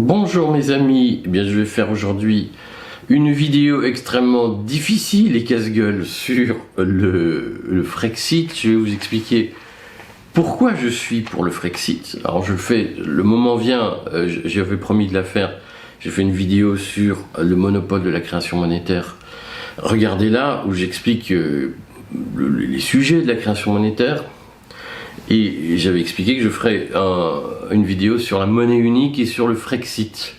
Bonjour mes amis, eh bien, je vais faire aujourd'hui une vidéo extrêmement difficile et casse-gueule sur le Frexit. Je vais vous expliquer pourquoi je suis pour le Frexit. Alors je le fais, le moment vient, j'avais promis de la faire, j'ai fait une vidéo sur le monopole de la création monétaire. Regardez-la où j'explique les sujets de la création monétaire. Et j'avais expliqué que je ferais une vidéo sur la monnaie unique et sur le Frexit,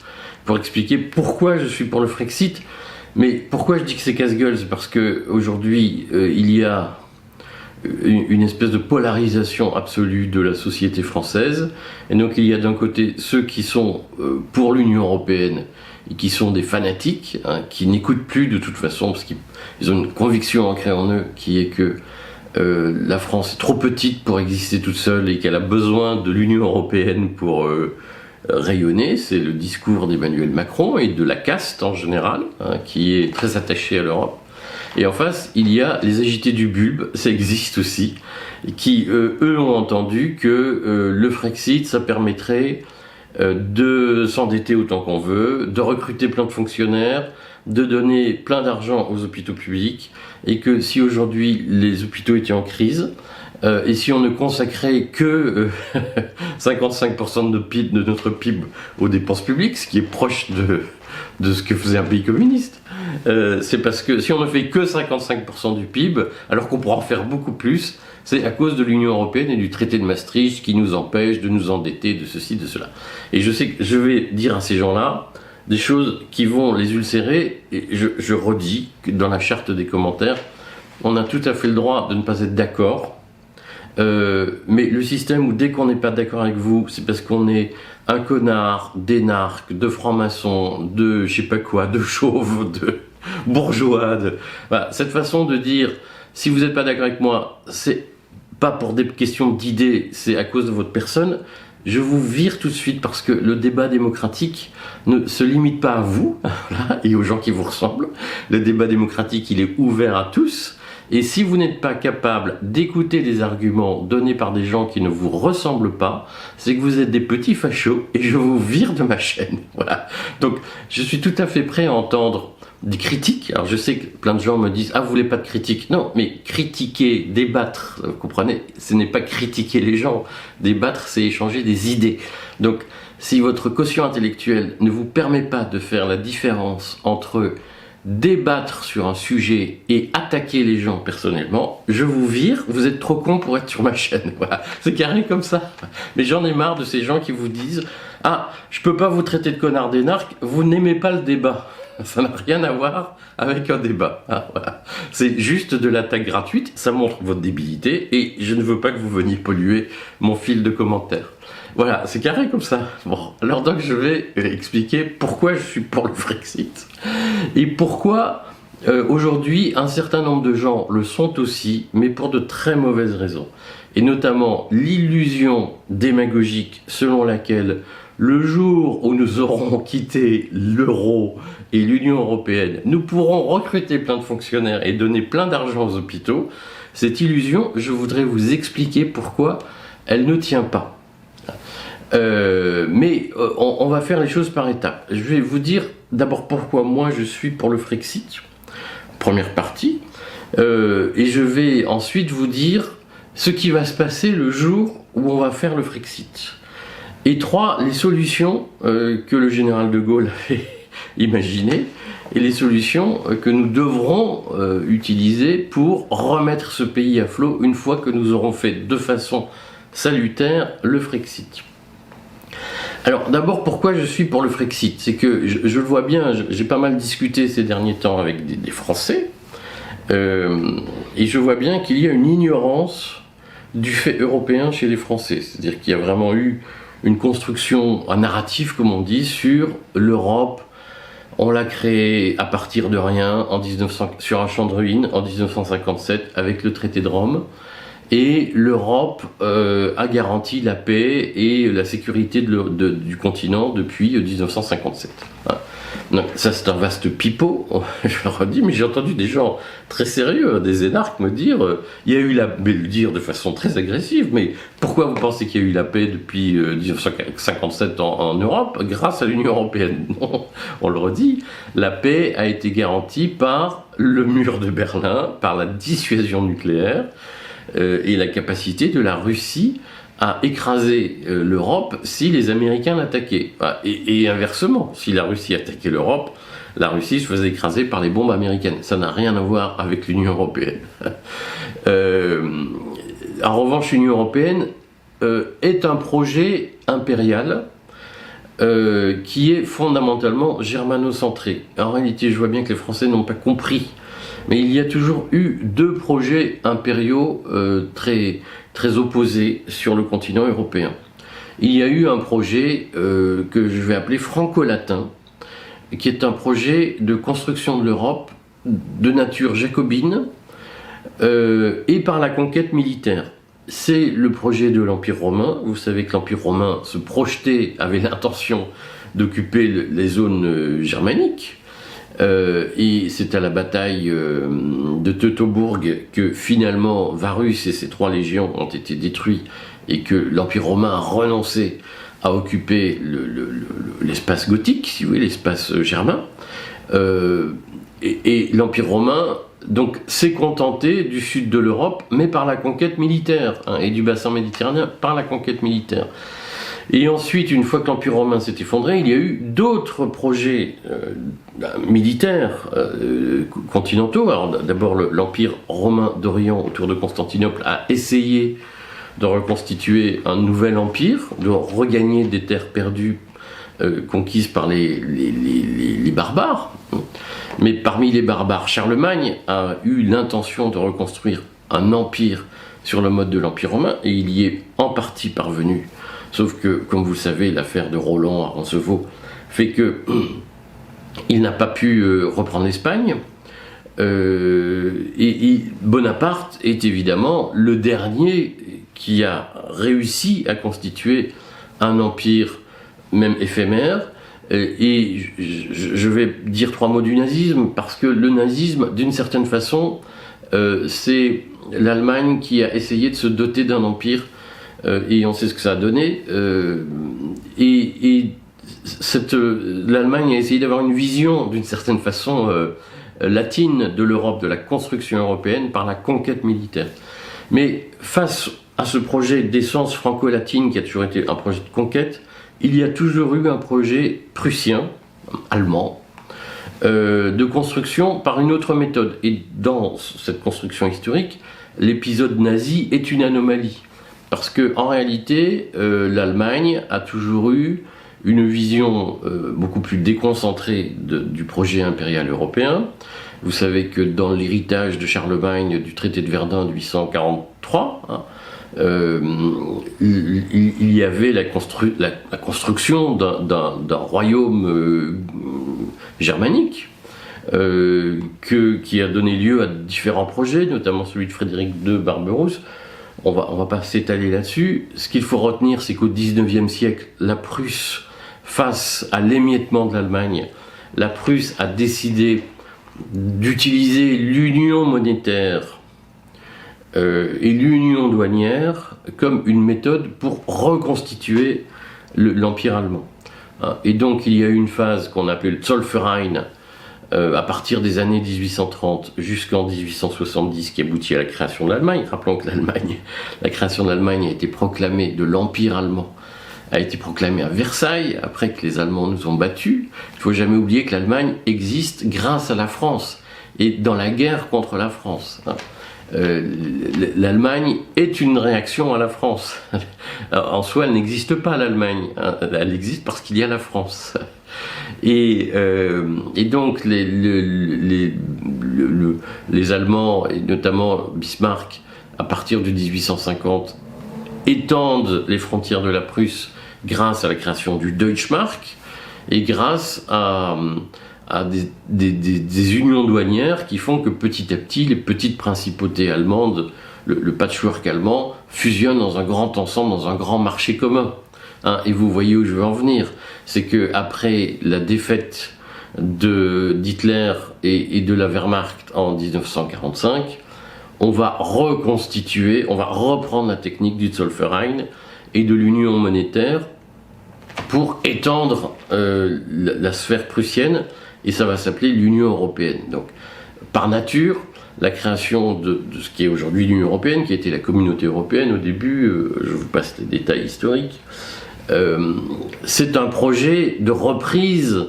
pour expliquer pourquoi je suis pour le Frexit. Mais pourquoi je dis que c'est casse-gueule, c'est parce qu'aujourd'hui, il y a une espèce de polarisation absolue de la société française. Et donc il y a d'un côté ceux qui sont pour l'Union européenne, et qui sont des fanatiques, qui n'écoutent plus de toute façon, parce qu'ils ont une conviction ancrée en eux, qui est que la France est trop petite pour exister toute seule et qu'elle a besoin de l'Union européenne pour rayonner. C'est le discours d'Emmanuel Macron et de la caste en général, qui est très attachée à l'Europe. Et en face, il y a les agités du bulbe, ça existe aussi, qui eux ont entendu que le Frexit, ça permettrait de s'endetter autant qu'on veut, de recruter plein de fonctionnaires, de donner plein d'argent aux hôpitaux publics, et que si aujourd'hui les hôpitaux étaient en crise, et si on ne consacrait que 55% de notre PIB aux dépenses publiques, ce qui est proche de ce que faisait un pays communiste, c'est parce que si on ne fait que 55% du PIB, alors qu'on pourra en faire beaucoup plus, c'est à cause de l'Union européenne et du traité de Maastricht qui nous empêche de nous endetter, de ceci, de cela. Et je sais que je vais dire à ces gens-là des choses qui vont les ulcérer, et je redis que dans la charte des commentaires, on a tout à fait le droit de ne pas être d'accord, mais le système où dès qu'on n'est pas d'accord avec vous, c'est parce qu'on est un connard, d'énarque, de franc-maçon, de je sais pas quoi, de chauve, de bourgeois, voilà, cette façon de dire, si vous n'êtes pas d'accord avec moi, c'est pas pour des questions d'idées, c'est à cause de votre personne. Je vous vire tout de suite parce que le débat démocratique ne se limite pas à vous et aux gens qui vous ressemblent. Le débat démocratique, il est ouvert à tous. Et si vous n'êtes pas capable d'écouter des arguments donnés par des gens qui ne vous ressemblent pas, c'est que vous êtes des petits fachos et je vous vire de ma chaîne. Voilà. Donc, je suis tout à fait prêt à entendre des critiques. Alors je sais que plein de gens me disent « Ah, vous voulez pas de critiques ?» Non, mais critiquer, débattre, vous comprenez, ce n'est pas critiquer les gens. Débattre, c'est échanger des idées. Donc, si votre quotient intellectuel ne vous permet pas de faire la différence entre débattre sur un sujet et attaquer les gens personnellement, je vous vire, vous êtes trop con pour être sur ma chaîne. Voilà, c'est carré comme ça. Mais j'en ai marre de ces gens qui vous disent « Ah, je peux pas vous traiter de connard d'énarque, vous n'aimez pas le débat. » Ça n'a rien à voir avec un débat. Voilà. C'est juste de l'attaque gratuite, ça montre votre débilité et je ne veux pas que vous veniez polluer mon fil de commentaires. Voilà, c'est carré comme ça. Bon, alors donc je vais expliquer pourquoi je suis pour le Frexit et pourquoi aujourd'hui un certain nombre de gens le sont aussi, mais pour de très mauvaises raisons. Et notamment l'illusion démagogique selon laquelle le jour où nous aurons quitté l'euro et l'Union européenne, nous pourrons recruter plein de fonctionnaires et donner plein d'argent aux hôpitaux. Cette illusion, je voudrais vous expliquer pourquoi elle ne tient pas. Mais on va faire les choses par étapes. Je vais vous dire d'abord pourquoi moi je suis pour le Frexit, première partie, et je vais ensuite vous dire ce qui va se passer le jour où on va faire le Frexit. Et 3, les solutions que le général de Gaulle avait imaginées et les solutions que nous devrons utiliser pour remettre ce pays à flot une fois que nous aurons fait de façon salutaire le Frexit. Alors d'abord, pourquoi je suis pour le Frexit? C'est que je le vois bien, j'ai pas mal discuté ces derniers temps avec des Français et je vois bien qu'il y a une ignorance du fait européen chez les Français. C'est-à-dire qu'il y a vraiment eu une construction, un narratif comme on dit, sur l'Europe. On l'a créée à partir de rien sur un champ de ruines en 1957 avec le traité de Rome. Et l'Europe a garanti la paix et la sécurité du continent depuis 1957. Donc, ça c'est un vaste pipeau, je le redis, mais j'ai entendu des gens très sérieux, des énarques me dire, il y a eu la paix, le dire de façon très agressive, mais pourquoi vous pensez qu'il y a eu la paix depuis 1957 en Europe grâce à l'Union Européenne? Non, on le redit, la paix a été garantie par le mur de Berlin, par la dissuasion nucléaire et la capacité de la Russie à écraser l'Europe si les Américains l'attaquaient. Et inversement, si la Russie attaquait l'Europe, la Russie se faisait écraser par les bombes américaines. Ça n'a rien à voir avec l'Union Européenne. En revanche, l'Union Européenne est un projet impérial qui est fondamentalement germano-centré. En réalité, je vois bien que les Français n'ont pas compris, mais il y a toujours eu deux projets impériaux très opposés sur le continent européen. Il y a eu un projet que je vais appeler franco-latin, qui est un projet de construction de l'Europe de nature jacobine et par la conquête militaire. C'est le projet de l'Empire romain. Vous savez que l'Empire romain se projetait, avait l'intention d'occuper les zones germaniques. Et c'est à la bataille de Teutobourg que finalement Varus et ses 3 légions ont été détruits et que l'Empire romain a renoncé à occuper l'espace gothique, si vous voulez, l'espace germain. Et l'Empire romain donc s'est contenté du sud de l'Europe, mais par la conquête militaire, et du bassin méditerranéen par la conquête militaire. Et ensuite, une fois que l'Empire romain s'est effondré, il y a eu d'autres projets militaires continentaux. Alors d'abord, l'Empire romain d'Orient autour de Constantinople a essayé de reconstituer un nouvel empire, de regagner des terres perdues conquises par les barbares. Mais parmi les barbares, Charlemagne a eu l'intention de reconstruire un empire sur le mode de l'Empire romain, et il y est en partie parvenu. Sauf que, comme vous le savez, l'affaire de Roland à Roncevaux fait que il n'a pas pu reprendre l'Espagne. Et Bonaparte est évidemment le dernier qui a réussi à constituer un empire, même éphémère. Et je vais dire 3 mots du nazisme, parce que le nazisme, d'une certaine façon, c'est l'Allemagne qui a essayé de se doter d'un empire, et on sait ce que ça a donné. L'Allemagne a essayé d'avoir une vision, d'une certaine façon, latine de l'Europe, de la construction européenne, par la conquête militaire. Mais face à ce projet d'essence franco-latine, qui a toujours été un projet de conquête, il y a toujours eu un projet prussien, allemand, de construction par une autre méthode. Et dans cette construction historique, l'épisode nazi est une anomalie. Parce qu'en réalité, l'Allemagne a toujours eu une vision beaucoup plus déconcentrée du projet impérial européen. Vous savez que dans l'héritage de Charlemagne du traité de Verdun de 843, il y avait la construction d'un royaume germanique qui a donné lieu à différents projets, notamment celui de Frédéric II Barberousse. On va pas s'étaler là-dessus. Ce qu'il faut retenir, c'est qu'au XIXe siècle, la Prusse, face à l'émiettement de l'Allemagne, la Prusse a décidé d'utiliser l'union monétaire et l'union douanière comme une méthode pour reconstituer l'Empire allemand. Et donc il y a eu une phase qu'on appelait le Zollverein, à partir des années 1830 jusqu'en 1870, qui aboutit à la création de l'Allemagne. Rappelons que la création de l'Allemagne a été proclamée, de l'Empire allemand, a été proclamée à Versailles, après que les Allemands nous ont battus. Il ne faut jamais oublier que l'Allemagne existe grâce à la France, et dans la guerre contre la France. L'Allemagne est une réaction à la France. En soi, elle n'existe pas, l'Allemagne. Elle existe parce qu'il y a la France. Et donc les Allemands, et notamment Bismarck, à partir de 1850, étendent les frontières de la Prusse grâce à la création du Deutschmark et grâce à des unions douanières qui font que petit à petit les petites principautés allemandes, le patchwork allemand, fusionnent dans un grand ensemble, dans un grand marché commun. Et vous voyez où je veux en venir, c'est que après la défaite d'Hitler et de la Wehrmacht en 1945, on va reconstituer, on va reprendre la technique du Zollverein et de l'union monétaire pour étendre la sphère prussienne, et ça va s'appeler l'Union européenne. Donc, par nature, la création de ce qui est aujourd'hui l'Union européenne, qui était la communauté européenne au début, je vous passe les détails historiques, c'est un projet de reprise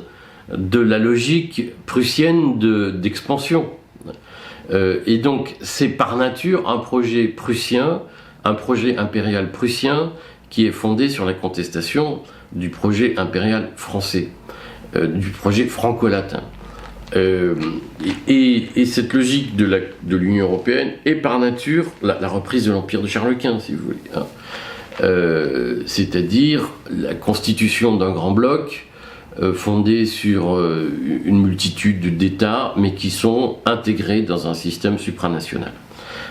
de la logique prussienne d'expansion. Et donc, c'est par nature un projet prussien, un projet impérial prussien, qui est fondé sur la contestation du projet impérial français, du projet franco-latin. Et cette logique de l'Union européenne est par nature la reprise de l'Empire de Charles Quint, si vous voulez. Hein. C'est-à-dire la constitution d'un grand bloc fondé sur une multitude d'États, mais qui sont intégrés dans un système supranational,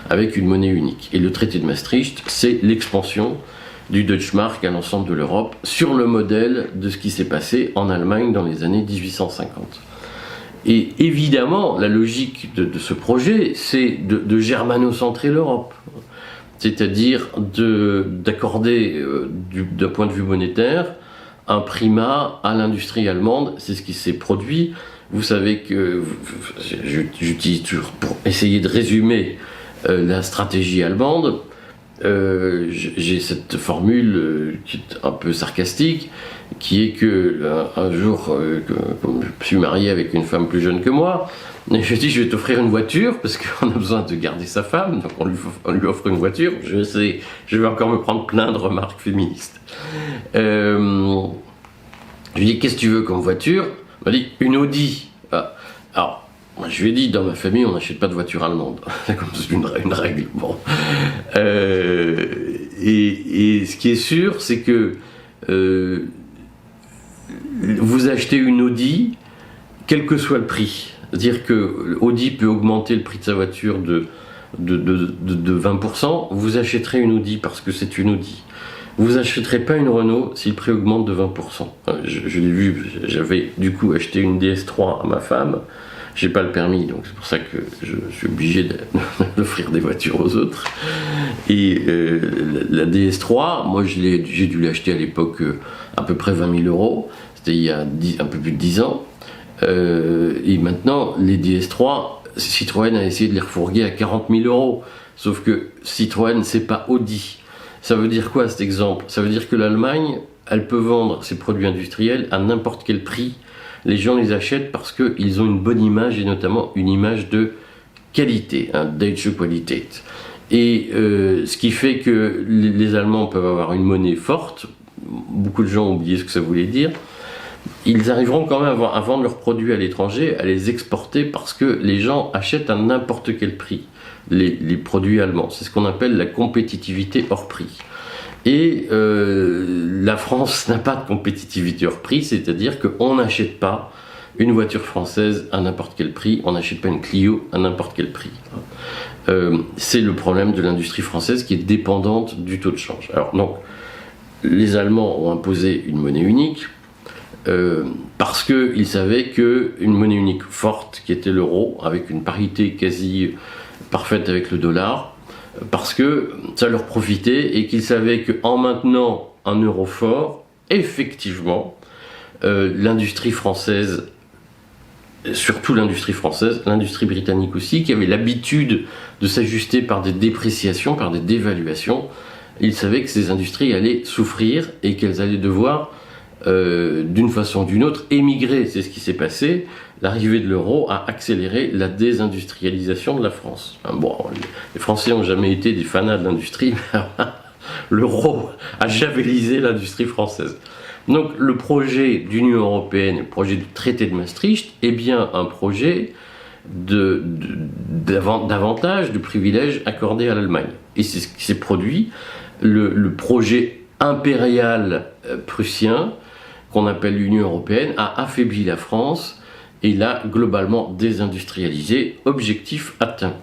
avec une monnaie unique. Et le traité de Maastricht, c'est l'expansion du Deutschmark à l'ensemble de l'Europe, sur le modèle de ce qui s'est passé en Allemagne dans les années 1850. Et évidemment, la logique de ce projet, c'est de germano-centrer l'Europe. C'est-à-dire d'accorder, d'un point de vue monétaire, un primat à l'industrie allemande. C'est ce qui s'est produit. Vous savez que, j'utilise toujours pour essayer de résumer la stratégie allemande, j'ai cette formule qui est un peu sarcastique, qui est que un jour, comme je suis marié avec une femme plus jeune que moi, je dis je vais t'offrir une voiture parce qu'on a besoin de garder sa femme, donc on lui offre une voiture. Je sais, je vais encore me prendre plein de remarques féministes. Je lui dis qu'est-ce que tu veux comme voiture? Il m'a dit une Audi. Alors moi, je lui ai dit, dans ma famille, on n'achète pas de voiture allemande. C'est comme une règle. Bon. Et ce qui est sûr, c'est que vous achetez une Audi, quel que soit le prix. C'est-à-dire que Audi peut augmenter le prix de sa voiture de 20%. Vous achèterez une Audi parce que c'est une Audi. Vous n'achèterez pas une Renault si le prix augmente de 20%. Je l'ai vu, j'avais du coup acheté une DS3 à ma femme. J'ai pas le permis, donc c'est pour ça que je suis obligé d'offrir des voitures aux autres. Et la DS3, moi j'ai dû l'acheter à l'époque à peu près 20 000 euros. C'était il y a un peu plus de 10 ans. Et maintenant, les DS3, Citroën a essayé de les refourguer à 40 000 euros. Sauf que Citroën, c'est pas Audi. Ça veut dire quoi cet exemple? Ça veut dire que l'Allemagne, elle peut vendre ses produits industriels à n'importe quel prix. Les gens les achètent parce qu'ils ont une bonne image, et notamment une image de qualité, Deutsche Qualität. Et ce qui fait que les Allemands peuvent avoir une monnaie forte. Beaucoup de gens ont oublié ce que ça voulait dire. Ils arriveront quand même à vendre leurs produits à l'étranger, à les exporter, parce que les gens achètent à n'importe quel prix les produits allemands. C'est ce qu'on appelle la compétitivité hors prix. Et la France n'a pas de compétitivité hors prix, c'est-à-dire qu'on n'achète pas une voiture française à n'importe quel prix, on n'achète pas une Clio à n'importe quel prix. C'est le problème de l'industrie française qui est dépendante du taux de change. Alors donc, les Allemands ont imposé une monnaie unique parce qu'ils savaient qu'une monnaie unique forte, qui était l'euro, avec une parité quasi parfaite avec le dollar, parce que ça leur profitait et qu'ils savaient qu'en maintenant un euro fort, effectivement, l'industrie française, surtout l'industrie française, l'industrie britannique aussi, qui avait l'habitude de s'ajuster par des dépréciations, par des dévaluations, ils savaient que ces industries allaient souffrir et qu'elles allaient devoir, d'une façon ou d'une autre, émigrer. C'est ce qui s'est passé. L'arrivée de l'euro a accéléré la désindustrialisation de la France. Bon, les Français n'ont jamais été des fanats de l'industrie, mais l'euro a javelisé l'industrie française. Donc le projet d'Union européenne, le projet du traité de Maastricht, est bien un projet d'avantages, de privilèges accordés à l'Allemagne. Et c'est ce qui s'est produit. Le projet impérial prussien, qu'on appelle l'Union européenne, a affaibli la France et l'a globalement désindustrialisé. Objectif atteint.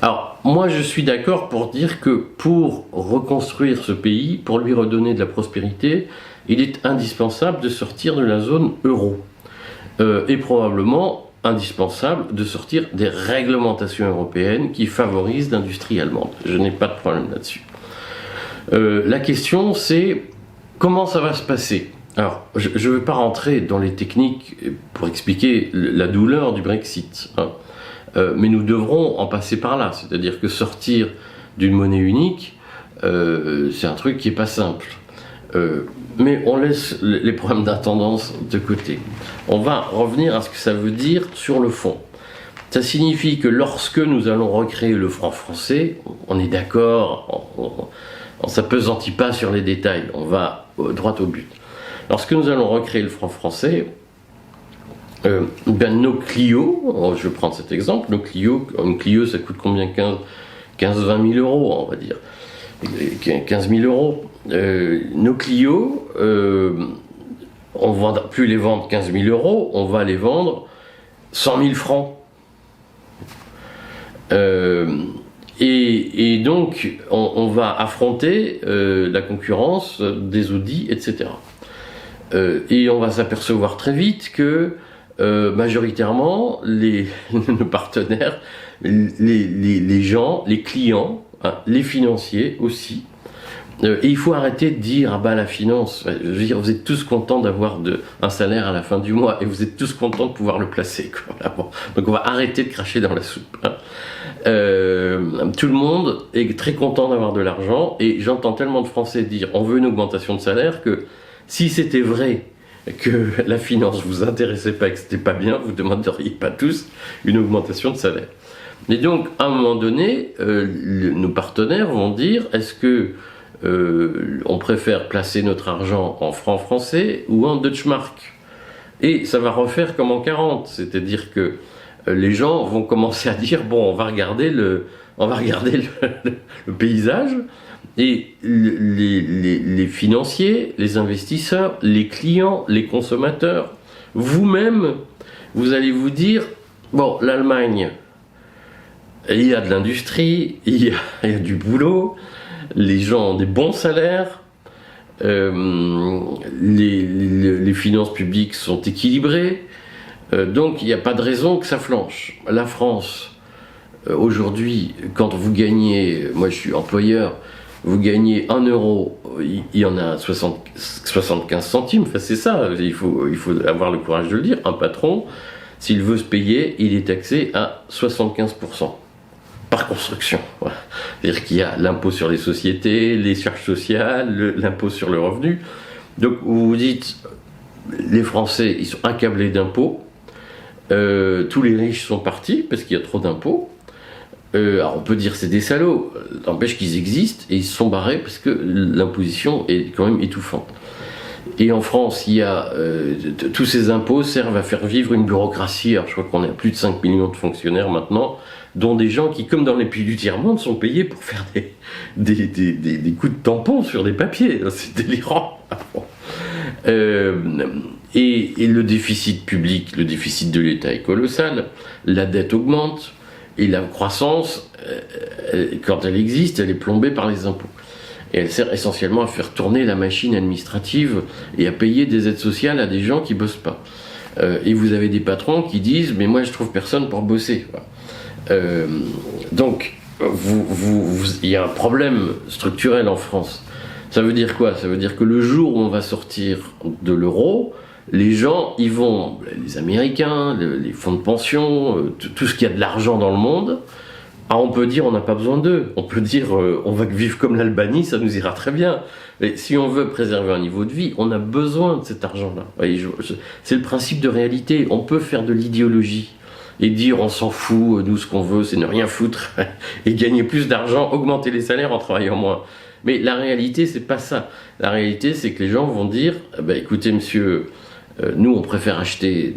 Alors, moi je suis d'accord pour dire que pour reconstruire ce pays, pour lui redonner de la prospérité, il est indispensable de sortir de la zone euro. est probablement indispensable de sortir des réglementations européennes qui favorisent l'industrie allemande. Je n'ai pas de problème là-dessus. La question, c'est comment ça va se passer? Alors, je ne vais pas rentrer dans les techniques pour expliquer la douleur du Brexit, hein. Mais nous devrons en passer par là, c'est-à-dire que sortir d'une monnaie unique, c'est un truc qui n'est pas simple. Mais on laisse les problèmes d'intendance de côté. On va revenir à ce que ça veut dire sur le fond. Ça signifie que lorsque nous allons recréer le franc français, on est d'accord, on ne s'appesantit pas sur les détails, on va droit au but. Lorsque nous allons recréer le franc français, nos Clio, je vais prendre cet exemple, nos Clio, une Clio ça coûte combien? 15-20 000 euros, on va dire. 15 000 euros. Nos Clio, on ne va plus les vendre 15 000 euros, on va les vendre 100 000 francs. Et donc, on va affronter la concurrence des Audi, etc. Et on va s'apercevoir très vite que majoritairement, nos partenaires, les gens, les clients, hein, les financiers aussi. Et il faut arrêter de dire, ah bah la finance, je veux dire, vous êtes tous contents d'avoir un salaire à la fin du mois et vous êtes tous contents de pouvoir le placer, quoi. Donc on va arrêter de cracher dans la soupe, hein. Tout le monde est très content d'avoir de l'argent et j'entends tellement de Français dire on veut une augmentation de salaire que si c'était vrai que la finance vous intéressait pas et que c'était pas bien, vous ne demanderiez pas tous une augmentation de salaire. Et donc à un moment donné, nos partenaires vont dire est-ce que on préfère placer notre argent en francs français ou en Deutschmark? Et ça va refaire comme en 40, c'est-à-dire que les gens vont commencer à dire bon, on va regarder le paysage, et les financiers, les investisseurs, les clients, les consommateurs, vous-même, vous allez vous dire bon, l'Allemagne, il y a de l'industrie, il y a du boulot, les gens ont des bons salaires, les finances publiques sont équilibrées, donc il n'y a pas de raison que ça flanche. La France, aujourd'hui, quand vous gagnez, moi je suis employeur, vous gagnez 1 euro, il y en a 75 centimes, enfin c'est ça, il faut avoir le courage de le dire. Un patron, s'il veut se payer, il est taxé à 75%. Par construction. Voilà. C'est-à-dire qu'il y a l'impôt sur les sociétés, les charges sociales, l'impôt sur le revenu. Donc vous vous dites, les Français, ils sont accablés d'impôts, tous les riches sont partis parce qu'il y a trop d'impôts. Alors on peut dire c'est des salauds, n'empêche qu'ils existent et ils se sont barrés parce que l'imposition est quand même étouffante. Et en France, il y a tous ces impôts servent à faire vivre une bureaucratie. Alors je crois qu'on est à plus de 5 millions de fonctionnaires maintenant, dont des gens qui, comme dans les pays du tiers-monde, sont payés pour faire des coups de tampon sur des papiers. C'est délirant. Et le déficit public, le déficit de l'État est colossal, la dette augmente, et la croissance, quand elle existe, elle est plombée par les impôts. Et elle sert essentiellement à faire tourner la machine administrative et à payer des aides sociales à des gens qui bossent pas. Et vous avez des patrons qui disent « mais moi je trouve personne pour bosser ». Donc, il y a un problème structurel en France. Ça veut dire quoi? Ça veut dire que le jour où on va sortir de l'euro, les gens, ils vont, les Américains, les fonds de pension, tout ce qui a de l'argent dans le monde, on peut dire on n'a pas besoin d'eux. On peut dire on va vivre comme l'Albanie, ça nous ira très bien. Mais si on veut préserver un niveau de vie, on a besoin de cet argent-là. C'est le principe de réalité. On peut faire de l'idéologie et dire on s'en fout, nous ce qu'on veut c'est ne rien foutre et gagner plus d'argent, augmenter les salaires en travaillant moins. Mais la réalité c'est pas ça. La réalité c'est que les gens vont dire écoutez monsieur, nous on préfère acheter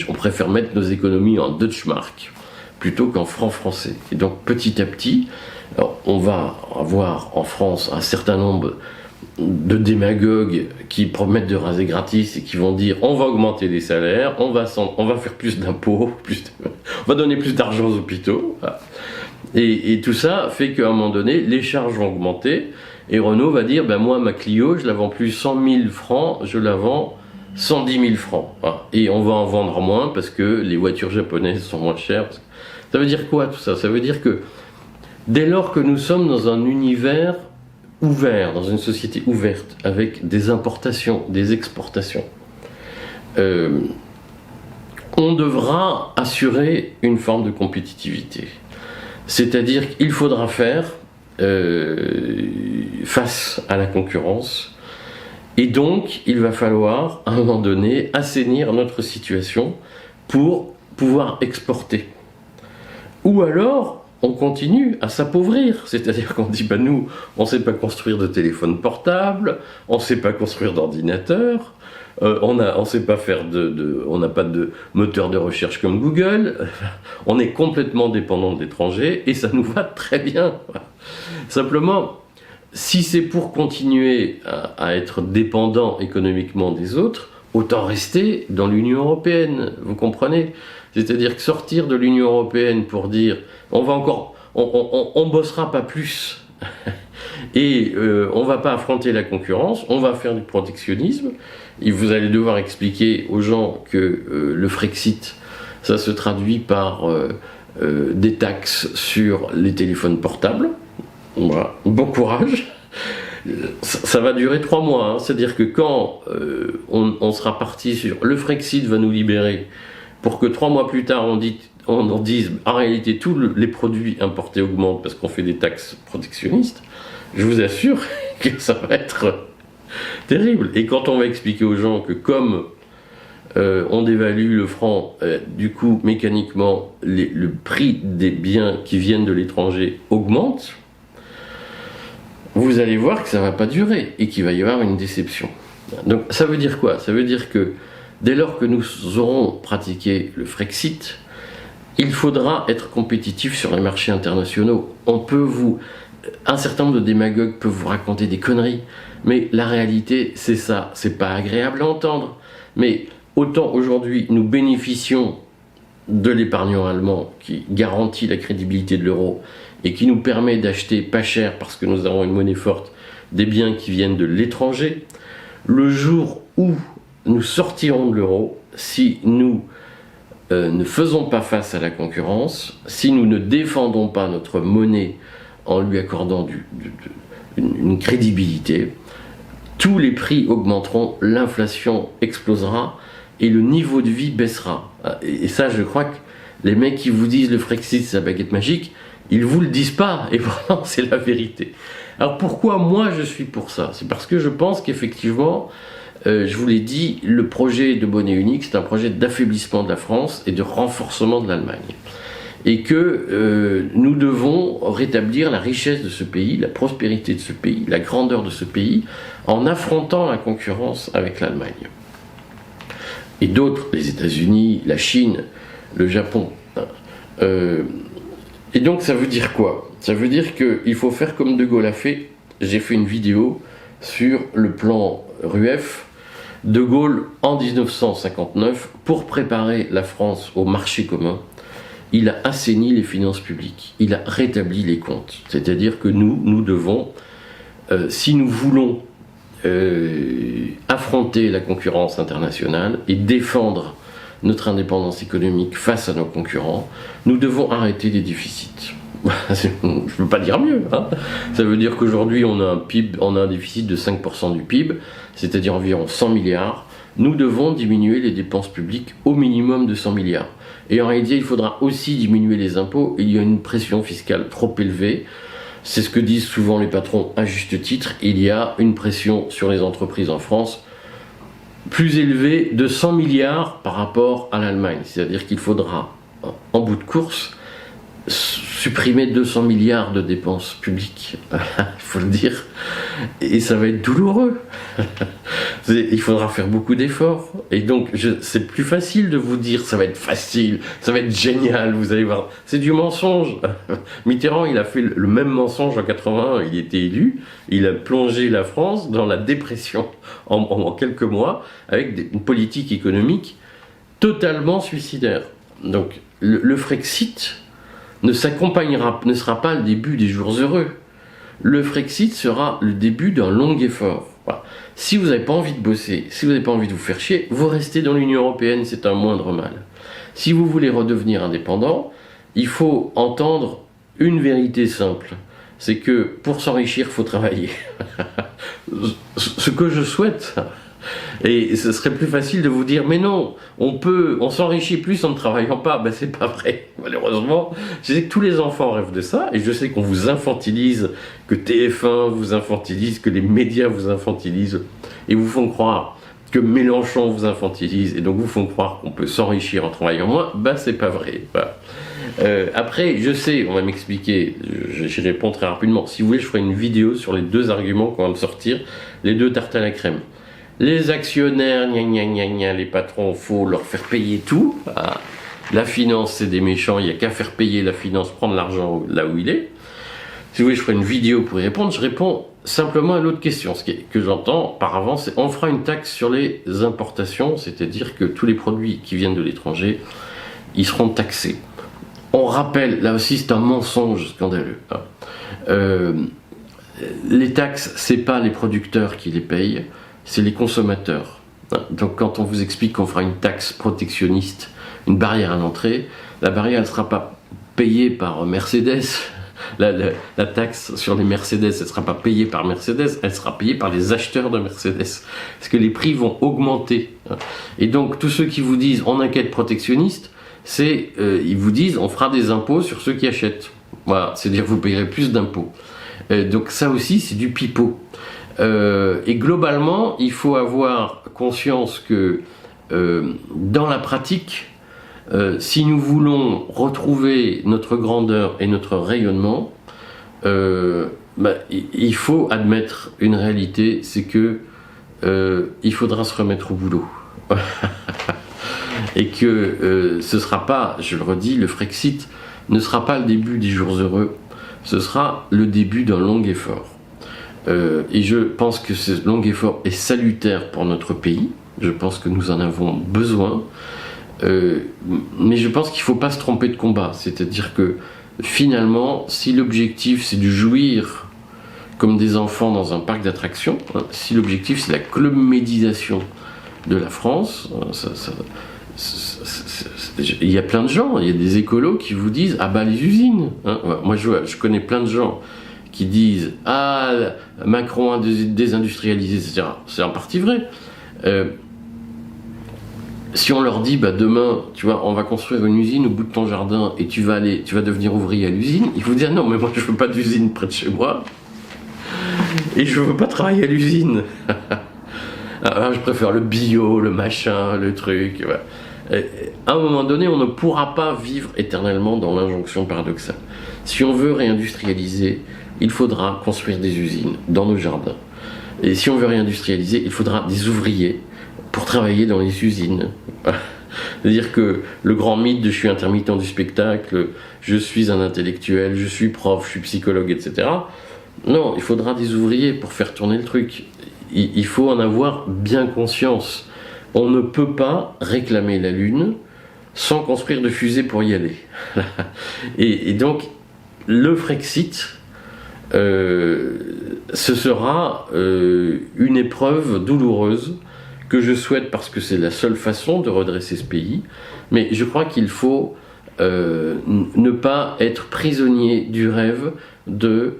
on préfère mettre nos économies en Deutschmark plutôt qu'en francs français. Et donc petit à petit, on va avoir en France un certain nombre de démagogues qui promettent de raser gratis et qui vont dire on va augmenter les salaires, on va faire plus d'impôts, on va donner plus d'argent aux hôpitaux. Voilà. Et tout ça fait qu'à un moment donné, les charges vont augmenter et Renault va dire moi ma Clio, je la vends plus 100 000 francs, je la vends 110 000 francs. Voilà. Et on va en vendre moins parce que les voitures japonaises sont moins chères. Ça veut dire quoi tout ça? Ça veut dire que dès lors que nous sommes dans un univers ouvert, dans une société ouverte, avec des importations, des exportations, on devra assurer une forme de compétitivité. C'est-à-dire qu'il faudra faire face à la concurrence, et donc il va falloir à un moment donné assainir notre situation pour pouvoir exporter. Ou alors on continue à s'appauvrir, c'est-à-dire qu'on dit nous on ne sait pas construire de téléphone portable, on ne sait pas construire d'ordinateur, on sait pas faire on n'a pas de moteur de recherche comme Google, on est complètement dépendant de l'étranger et ça nous va très bien. Simplement, si c'est pour continuer à être dépendant économiquement des autres, autant rester dans l'Union européenne, vous comprenez? C'est-à-dire que sortir de l'Union européenne pour dire on bossera pas plus et on va pas affronter la concurrence, on va faire du protectionnisme. Et vous allez devoir expliquer aux gens que le Frexit, ça se traduit par des taxes sur les téléphones portables. Voilà. Bon courage. Ça va durer 3 mois, hein. C'est-à-dire que quand on sera parti sur le Frexit va nous libérer, pour que 3 mois plus tard on dise en réalité tous les produits importés augmentent parce qu'on fait des taxes protectionnistes, je vous assure que ça va être terrible. Et quand on va expliquer aux gens que comme on dévalue le franc, du coup mécaniquement le prix des biens qui viennent de l'étranger augmente, vous allez voir que ça ne va pas durer et qu'il va y avoir une déception. Donc ça veut dire quoi? Ça veut dire que dès lors que nous aurons pratiqué le Frexit, il faudra être compétitif sur les marchés internationaux. Un certain nombre de démagogues peuvent vous raconter des conneries, mais la réalité c'est ça, c'est pas agréable à entendre. Mais autant aujourd'hui nous bénéficions de l'épargnant allemand qui garantit la crédibilité de l'euro et qui nous permet d'acheter pas cher parce que nous avons une monnaie forte des biens qui viennent de l'étranger, le jour où nous sortirons de l'euro, si nous ne faisons pas face à la concurrence, si nous ne défendons pas notre monnaie en lui accordant une crédibilité, tous les prix augmenteront, l'inflation explosera et le niveau de vie baissera. Et ça, je crois que les mecs qui vous disent le Frexit c'est la baguette magique, ils vous le disent pas, et vraiment c'est la vérité. Alors pourquoi moi je suis pour ça? C'est parce que je pense qu'effectivement, je vous l'ai dit, le projet de monnaie unique, c'est un projet d'affaiblissement de la France et de renforcement de l'Allemagne. Et que nous devons rétablir la richesse de ce pays, la prospérité de ce pays, la grandeur de ce pays, en affrontant la concurrence avec l'Allemagne. Et d'autres, les États-Unis, la Chine, le Japon. Et donc ça veut dire quoi? Ça veut dire qu'il faut faire comme De Gaulle a fait. J'ai fait une vidéo sur le plan Rueff. De Gaulle, en 1959, pour préparer la France au marché commun, il a assaini les finances publiques, il a rétabli les comptes. C'est-à-dire que nous devons, si nous voulons affronter la concurrence internationale et défendre notre indépendance économique face à nos concurrents, nous devons arrêter les déficits. Je ne peux pas dire mieux, hein. Ça veut dire qu'aujourd'hui on a un PIB, on a un déficit de 5% du PIB, c'est-à-dire environ 100 milliards. Nous devons diminuer les dépenses publiques au minimum de 100 milliards. Et en réalité, il faudra aussi diminuer les impôts. Il y a une pression fiscale trop élevée. C'est ce que disent souvent les patrons à juste titre. Il y a une pression sur les entreprises en France plus élevée de 100 milliards par rapport à l'Allemagne. C'est-à-dire qu'il faudra, en bout de course, supprimer 200 milliards de dépenses publiques, il faut le dire, et ça va être douloureux. Il faudra faire beaucoup d'efforts, et donc c'est plus facile de vous dire ça va être facile, ça va être génial, vous allez voir, c'est du mensonge. Mitterrand, il a fait le même mensonge en 81, il était élu, il a plongé la France dans la dépression en quelques mois, avec une politique économique totalement suicidaire. Donc le Frexit ne sera pas le début des jours heureux. Le Frexit sera le début d'un long effort. Voilà. Si vous n'avez pas envie de bosser, si vous n'avez pas envie de vous faire chier, vous restez dans l'Union européenne, c'est un moindre mal. Si vous voulez redevenir indépendant, il faut entendre une vérité simple. C'est que pour s'enrichir, il faut travailler. Ce que je souhaite. Et ce serait plus facile de vous dire, mais non, on s'enrichit plus en ne travaillant pas. Ben c'est pas vrai, malheureusement. Je sais que tous les enfants rêvent de ça, et je sais qu'on vous infantilise, que TF1 vous infantilise, que les médias vous infantilisent, et vous font croire que Mélenchon vous infantilise, et donc vous font croire qu'on peut s'enrichir en travaillant moins. Ben c'est pas vrai. Voilà. Après, je sais, on va m'expliquer, j'y réponds très rapidement. Si vous voulez, je ferai une vidéo sur les deux arguments qu'on va me sortir, les deux tartes à la crème. Les actionnaires, gna gna gna gna, les patrons, faut leur faire payer tout. Ah, la finance, c'est des méchants, il n'y a qu'à faire payer la finance, prendre l'argent là où il est. Si vous voulez, je ferai une vidéo pour y répondre. Je réponds simplement à l'autre question. Ce que j'entends par avant, c'est on fera une taxe sur les importations, c'est-à-dire que tous les produits qui viennent de l'étranger, ils seront taxés. On rappelle, là aussi c'est un mensonge scandaleux. Les taxes, c'est pas les producteurs qui les payent, c'est les consommateurs. Donc quand on vous explique qu'on fera une taxe protectionniste, une barrière à l'entrée, la barrière elle ne sera pas payée par Mercedes. La taxe sur les Mercedes, elle ne sera pas payée par Mercedes, elle sera payée par les acheteurs de Mercedes. Parce que les prix vont augmenter. Et donc tous ceux qui vous disent on a qu'à être protectionniste, ils vous disent on fera des impôts sur ceux qui achètent. Voilà, c'est-à-dire que vous payerez plus d'impôts. Donc ça aussi c'est du pipeau. Et globalement, il faut avoir conscience que dans la pratique, si nous voulons retrouver notre grandeur et notre rayonnement, il faut admettre une réalité, c'est que il faudra se remettre au boulot. Et que ce ne sera pas, je le redis, le Frexit ne sera pas le début des jours heureux, ce sera le début d'un long effort. Et je pense que ce long effort est salutaire pour notre pays, je pense que nous en avons besoin, mais je pense qu'il ne faut pas se tromper de combat, c'est-à-dire que finalement, si l'objectif c'est de jouir comme des enfants dans un parc d'attractions, hein, si l'objectif c'est la clubmédisation de la France, il y a plein de gens, il y a des écolos qui vous disent ah bah les usines, hein. Moi je connais plein de gens qui disent ah Macron a désindustrialisé, etc. C'est en partie vrai. Si on leur dit bah demain tu vois on va construire une usine au bout de ton jardin et tu vas devenir ouvrier à l'usine, ils vous disent non mais moi je veux pas d'usine près de chez moi et je veux pas travailler à l'usine. Alors, je préfère le bio, le machin, le truc. Voilà. À un moment donné, on ne pourra pas vivre éternellement dans l'injonction paradoxale. Si on veut réindustrialiser, il faudra construire des usines dans nos jardins. Et si on veut réindustrialiser, il faudra des ouvriers pour travailler dans les usines. C'est-à-dire que le grand mythe de je suis intermittent du spectacle, je suis un intellectuel, je suis prof, je suis psychologue, etc. Non, il faudra des ouvriers pour faire tourner le truc. Il faut en avoir bien conscience. On ne peut pas réclamer la Lune sans construire de fusées pour y aller. Et donc, le Frexit, ce sera une épreuve douloureuse que je souhaite parce que c'est la seule façon de redresser ce pays. Mais je crois qu'il faut ne pas être prisonnier du rêve de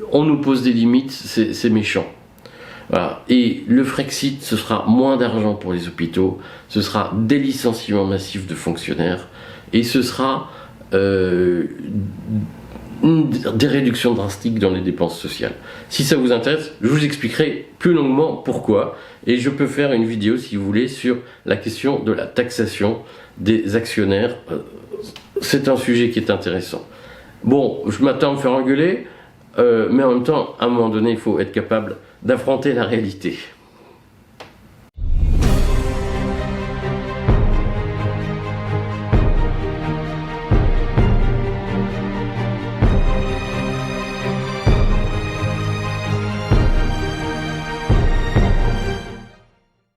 on nous pose des limites, c'est méchant. Voilà. Et le Frexit, ce sera moins d'argent pour les hôpitaux, ce sera des licenciements massifs de fonctionnaires, et ce sera des réductions drastiques dans les dépenses sociales. Si ça vous intéresse, je vous expliquerai plus longuement pourquoi, et je peux faire une vidéo, si vous voulez, sur la question de la taxation des actionnaires. C'est un sujet qui est intéressant. Bon, je m'attends à me faire engueuler, mais en même temps, à un moment donné, il faut être capable d'affronter la réalité.